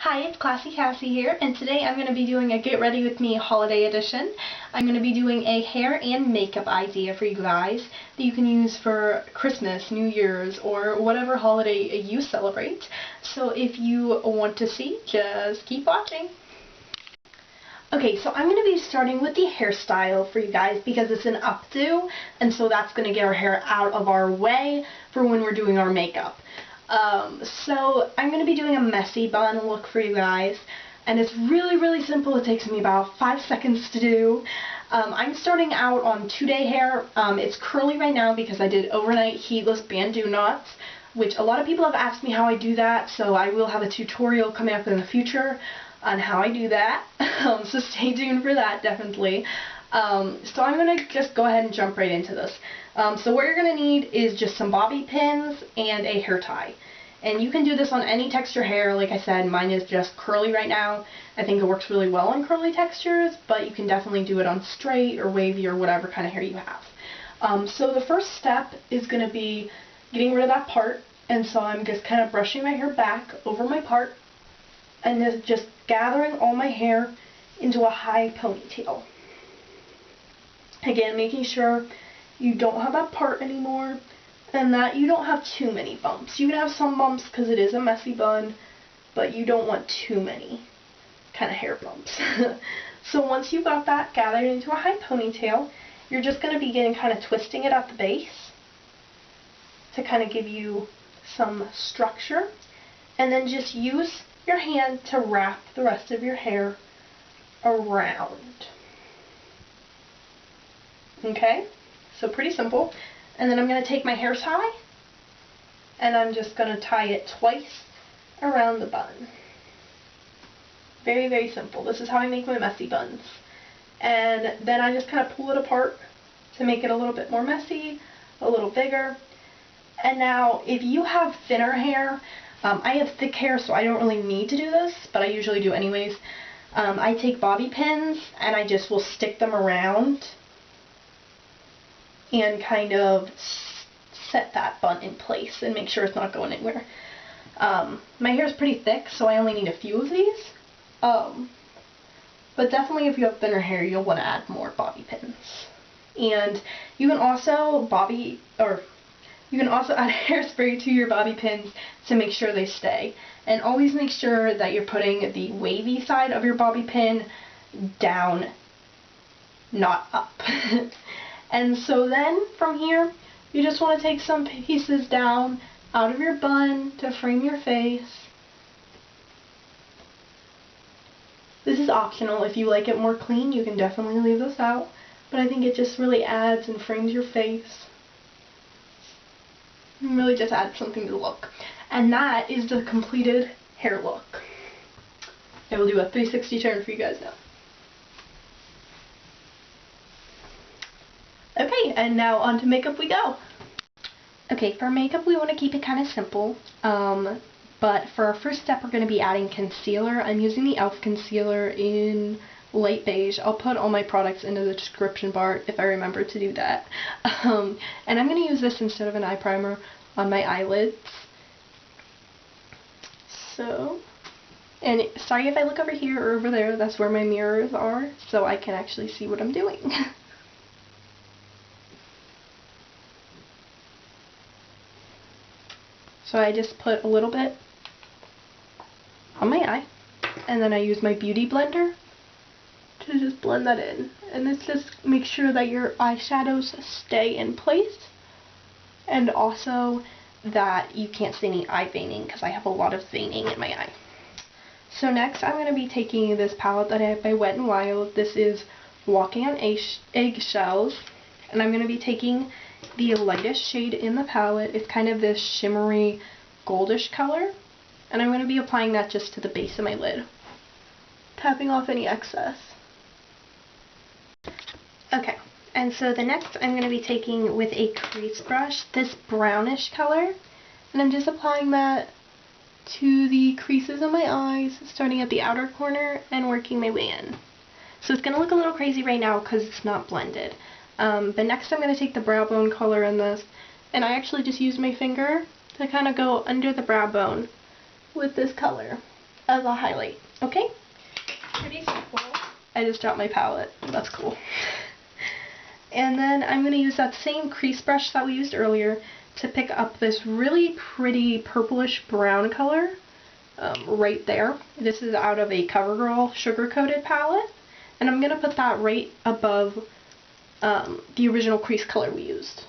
Hi, it's Cassie here, and today I'm going to be doing a Get Ready With Me holiday edition. I'm going to be doing a hair and makeup idea for you guys that you can use for Christmas, New Year's, or whatever holiday you celebrate. So if you want to see, just keep watching. Okay, so I'm going to be starting with the hairstyle for you guys because it's an updo, and so that's going to get our hair out of our way for when we're doing our makeup. So I'm going to be doing a messy bun look for you guys, and it's really simple. It takes me about 5 seconds to do. I'm starting out on 2-day hair. It's curly right now because I did overnight heatless bandeau knots, which a lot of people have asked me how I do that, so I will have a tutorial coming up in the future on how I do that. So stay tuned for that, definitely. So I'm going to just go ahead and jump right into this. So what you're going to need is just some bobby pins and a hair tie. And you can do this on any texture hair. Like I said, mine is just curly right now. I think it works really well on curly textures, but you can definitely do it on straight or wavy or whatever kind of hair you have. So the first step is going to be getting rid of that part. And so I'm just kind of brushing my hair back over my part and just gathering all my hair into a high ponytail. Again, making sure you don't have that part anymore and that you don't have too many bumps. You can have some bumps because it is a messy bun, but you don't want too many kind of hair bumps. So once you've got that gathered into a high ponytail, you're just going to begin kind of twisting it at the base to kind of give you some structure, and then just use your hand to wrap the rest of your hair around. Okay, so pretty simple. And then I'm going to take my hair tie and I'm just going to tie it twice around the bun. Very simple. This is how I make my messy buns. And then I just kind of pull it apart to make it a little bit more messy, a little bigger. And now if you have thinner hair, I have thick hair, so I don't really need to do this, but I usually do anyways. I take bobby pins and I just will stick them around and kind of set that bun in place and make sure it's not going anywhere. My hair is pretty thick, so I only need a few of these. But definitely if you have thinner hair, you'll want to add more bobby pins. And you can also add hairspray to your bobby pins to make sure they stay. And always make sure that you're putting the wavy side of your bobby pin down, not up. And so then from here, you just want to take some pieces down out of your bun to frame your face. This is optional. If you like it more clean, you can definitely leave this out. But I think it just really adds and frames your face. And really just adds something to the look. And that is the completed hair look. I will do a 360 turn for you guys now. Okay, and now on to makeup we go. Okay, for makeup we want to keep it kind of simple, but for our first step we're going to be adding concealer. I'm using the e.l.f. concealer in light beige. I'll put all my products into the description bar if I remember to do that. And I'm going to use this instead of an eye primer on my eyelids. So, and sorry if I look over here or over there, that's where my mirrors are, so I can actually see what I'm doing. So I just put a little bit on my eye, and then I use my beauty blender to just blend that in. And this just makes sure that your eyeshadows stay in place, and also that you can't see any eye veining because I have a lot of veining in my eye. So next I'm going to be taking this palette that I have by Wet n Wild. This is Walking on Eggshells, and I'm going to be taking the lightest shade in the palette. It's kind of this shimmery goldish color, and I'm going to be applying that just to the base of my lid, tapping off any excess. Okay, and so the next I'm going to be taking with a crease brush this brownish color, and I'm just applying that to the creases of my eyes, starting at the outer corner and working my way in. So it's going to look a little crazy right now because it's not blended. But next I'm going to take the brow bone color in this, and I actually just use my finger to kind of go under the brow bone with this color. as a highlight, okay? Pretty simple. I just dropped my palette. That's cool. And then I'm going to use that same crease brush that we used earlier to pick up this really pretty purplish brown color right there. This is out of a CoverGirl Sugar Coated palette. And I'm going to put that right above the original crease color we used.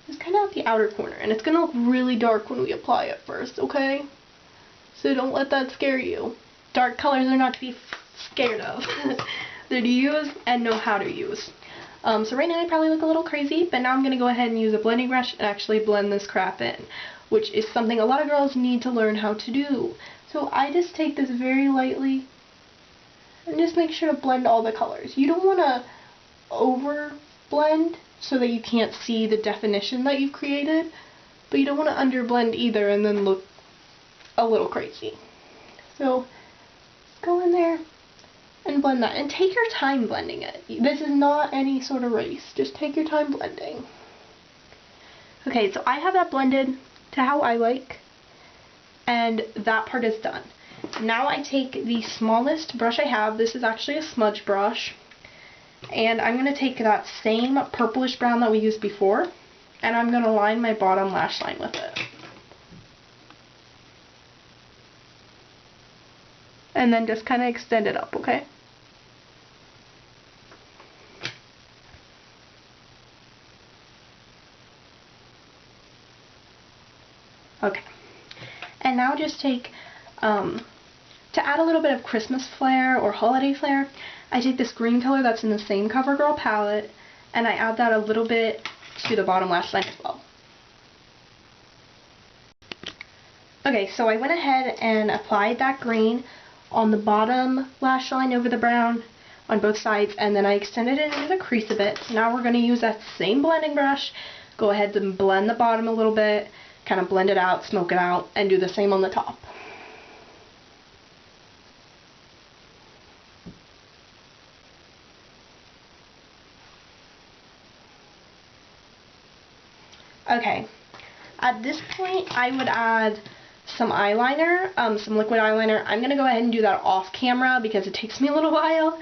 It's kind of at the outer corner, and it's going to look really dark when we apply it first, okay? So don't let that scare you. Dark colors are not to be scared of. They're to use and know how to use. So right now I probably look a little crazy, but now I'm going to go ahead and use a blending brush and actually blend this crap in, which is something a lot of girls need to learn how to do. So I just take this very lightly and just make sure to blend all the colors. You don't want to over blend so that you can't see the definition that you've created, but you don't want to under blend either and then look a little crazy. So go in there and blend that, and take your time blending it. This is not any sort of race. Just take your time blending. Okay, so I have that blended to how I like, and that part is done. Now I take the smallest brush I have. This is actually a smudge brush, and I'm going to take that same purplish brown that we used before, and I'm going to line my bottom lash line with it. And then just kind of extend it up, okay? Okay. And now just take, to add a little bit of Christmas flair or holiday flair, I take this green color that's in the same CoverGirl palette, and I add that a little bit to the bottom lash line as well. Okay, so I went ahead and applied that green on the bottom lash line over the brown on both sides, and then I extended it into the crease a bit. So now we're going to use that same blending brush, go ahead and blend the bottom a little bit, kind of blend it out, smoke it out, and do the same on the top. Okay, at this point I would add some eyeliner, some liquid eyeliner. I'm going to go ahead and do that off camera because it takes me a little while.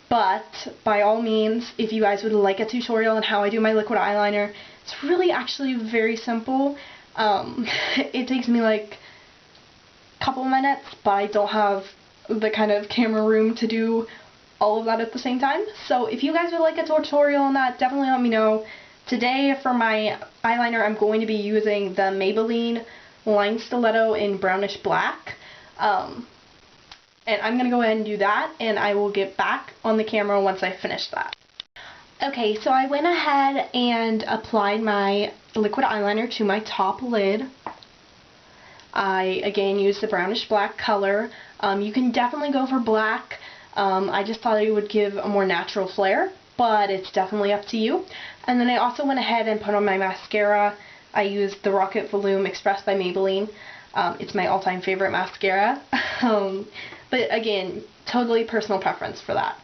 But by all means, if you guys would like a tutorial on how I do my liquid eyeliner, it's really actually very simple. It takes me like a couple minutes, but I don't have the kind of camera room to do all of that at the same time. So if you guys would like a tutorial on that, definitely let me know. Today for my eyeliner I'm going to be using the Maybelline Line Stiletto in brownish black. And I'm going to go ahead and do that, and I will get back on the camera once I finish that. Okay, so I went ahead and applied my liquid eyeliner to my top lid. I again used the brownish black color. You can definitely go for black. I just thought it would give a more natural flair, but it's definitely up to you. And then I also went ahead and put on my mascara. I used the Rocket Volume Express by Maybelline. It's my all-time favorite mascara. But again, totally personal preference for that.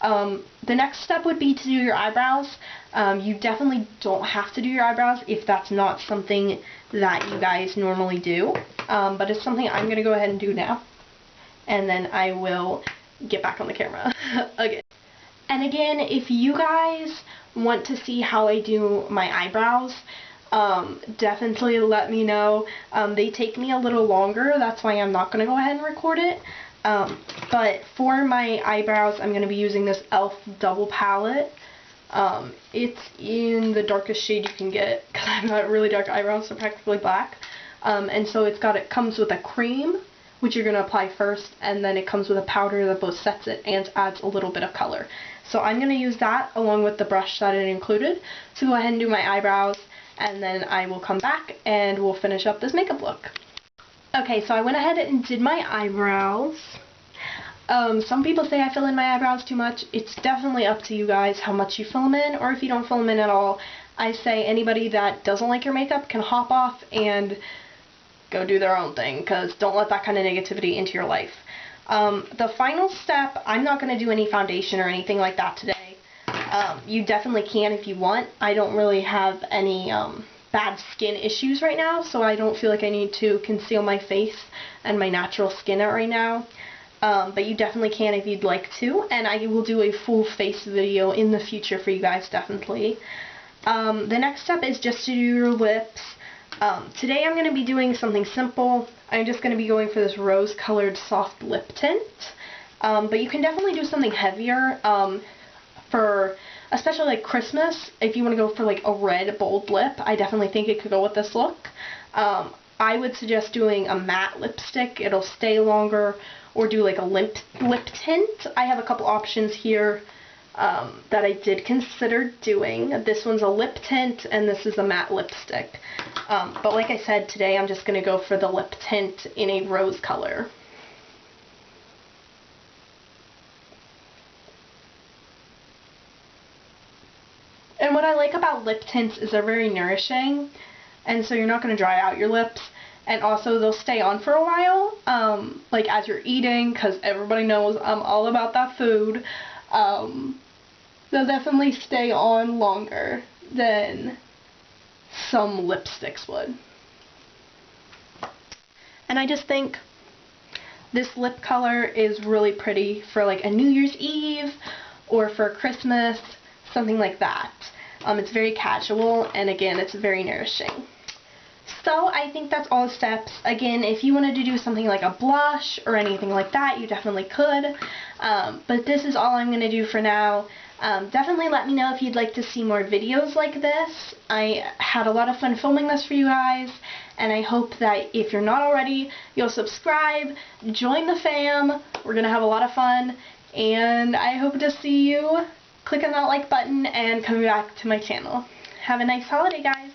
The next step would be to do your eyebrows. You definitely don't have to do your eyebrows if that's not something that you guys normally do. But it's something I'm going to go ahead and do now. And then I will get back on the camera again. And again, if you guys want to see how I do my eyebrows, definitely let me know. They take me a little longer, that's why I'm not going to go ahead and record it. But for my eyebrows, I'm going to be using this e.l.f. double palette. It's in the darkest shade you can get, because I've got really dark eyebrows, so practically black. And so it comes with a cream, which you're going to apply first, and then it comes with a powder that both sets it and adds a little bit of color. So I'm going to use that along with the brush that it included to go ahead and do my eyebrows, and then I will come back and we'll finish up this makeup look. Okay, so I went ahead and did my eyebrows. Some people say I fill in my eyebrows too much. It's definitely up to you guys how much you fill them in, or if you don't fill them in at all. I say anybody that doesn't like your makeup can hop off and go do their own thing, because don't let that kind of negativity into your life. The final step, I'm not going to do any foundation or anything like that today. You definitely can if you want. I don't really have any bad skin issues right now, so I don't feel like I need to conceal my face and my natural skin right now. But you definitely can if you'd like to, and I will do a full face video in the future for you guys, definitely. The next step is just to do your lips. Today I'm going to be doing something simple. I'm just going to be going for this rose-colored soft lip tint. But you can definitely do something heavier for, especially like Christmas. If you want to go for like a red, bold lip, I definitely think it could go with this look. I would suggest doing a matte lipstick. It'll stay longer, or do like a lip tint. I have a couple options here that I did consider doing. This one's a lip tint, and this is a matte lipstick. But like I said, today I'm just going to go for the lip tint in a rose color. And what I like about lip tints is they're very nourishing, and so you're not going to dry out your lips, and also they'll stay on for a while, like as you're eating, because everybody knows I'm all about that food. They'll definitely stay on longer than some lipsticks would. And I just think this lip color is really pretty for like a New Year's Eve or for Christmas, something like that. It's very casual, and again, it's very nourishing. So I think that's all the steps. Again, if you wanted to do something like a blush or anything like that, you definitely could. But this is all I'm going to do for now. Definitely let me know if you'd like to see more videos like this. I had a lot of fun filming this for you guys, and I hope that if you're not already, you'll subscribe, join the fam. We're going to have a lot of fun, and I hope to see you clicking that like button and coming back to my channel. Have a nice holiday, guys.